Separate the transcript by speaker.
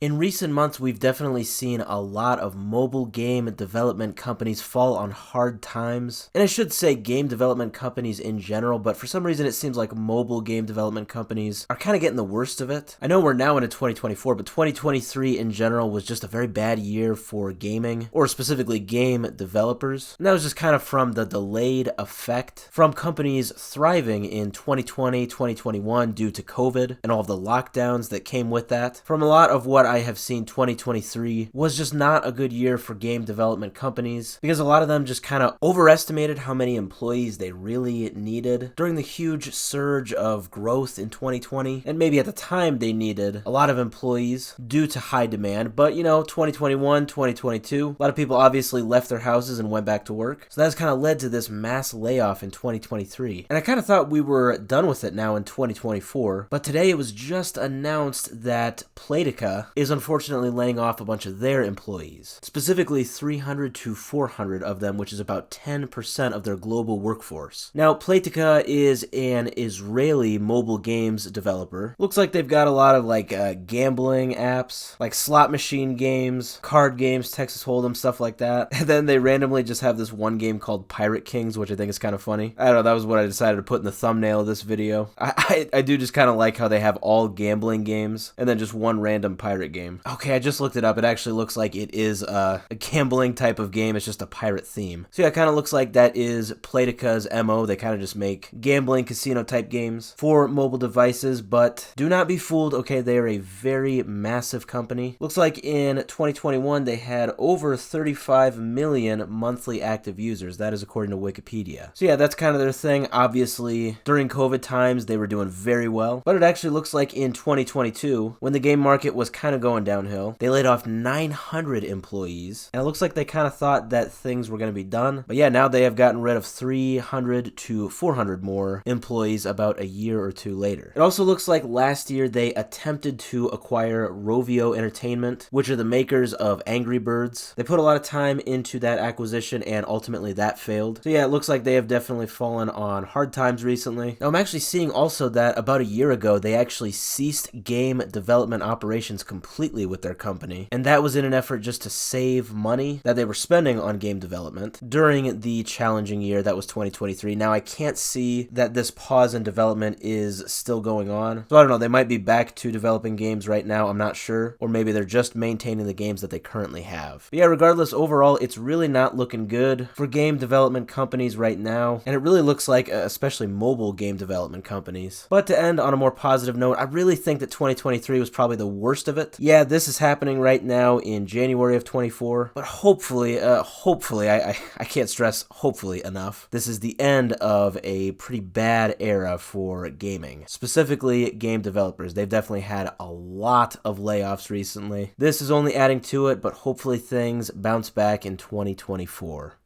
Speaker 1: In recent months, we've definitely seen a lot of mobile game development companies fall on hard times. And I should say game development companies in general, but for some reason it seems like mobile game development companies are kind of getting the worst of it. I know we're now into 2024, but 2023 in general was just a very bad year for gaming, or specifically game developers. And that was just kind of from the delayed effect from companies thriving in 2020, 2021 due to COVID and all of the lockdowns that came with that. From a lot of what I have seen, 2023 was just not a good year for game development companies because a lot of them just kind of overestimated how many employees they really needed during the huge surge of growth in 2020. And maybe at the time they needed a lot of employees due to high demand. But 2021, 2022, a lot of people obviously left their houses and went back to work. So that's kind of led to this mass layoff in 2023. And I kind of thought we were done with it now in 2024. But today it was just announced that Playtika is unfortunately laying off a bunch of their employees, specifically 300 to 400 of them, which is about 10% of their global workforce. Now, Playtika is an Israeli mobile games developer. Looks like they've got a lot of gambling apps, like slot machine games, card games, Texas Hold'em, stuff like that. And then they randomly just have this one game called Pirate Kings, which I think is kind of funny. I don't know, that was what I decided to put in the thumbnail of this video. I do just kind of like how they have all gambling games and then just one random pirate game. Okay, I just looked it up. It actually looks like it is a gambling type of game. It's just a pirate theme. So yeah, it kind of looks like that is Playtika's MO. They kind of just make gambling casino type games for mobile devices, but do not be fooled. Okay, they are a very massive company. Looks like in 2021, they had over 35 million monthly active users. That is according to Wikipedia. So yeah, that's kind of their thing. Obviously, during COVID times, they were doing very well, but it actually looks like in 2022, when the game market was kind of going downhill, they laid off 900 employees, and it looks like they kind of thought that things were going to be done. But yeah, now they have gotten rid of 300 to 400 more employees about a year or two later. It also looks like last year they attempted to acquire Rovio Entertainment, which are the makers of Angry Birds. They put a lot of time into that acquisition, and ultimately that failed. So yeah, it looks like they have definitely fallen on hard times recently. Now I'm actually seeing also that about a year ago, they actually ceased game development operations completely with their company, and that was in an effort just to save money that they were spending on game development during the challenging year that was 2023. Now I can't see that this pause in development is still going on, so I don't know, they might be back to developing games right now, I'm not sure, or maybe they're just maintaining the games that they currently have. But yeah, regardless, overall it's really not looking good for game development companies right now, and it really looks like especially mobile game development companies. But to end on a more positive note, I really think that 2023 was probably the worst of it. Yeah, this is happening right now in January of 24, but hopefully, I can't stress hopefully enough, this is the end of a pretty bad era for gaming, specifically game developers. They've definitely had a lot of layoffs recently. This is only adding to it, but hopefully things bounce back in 2024.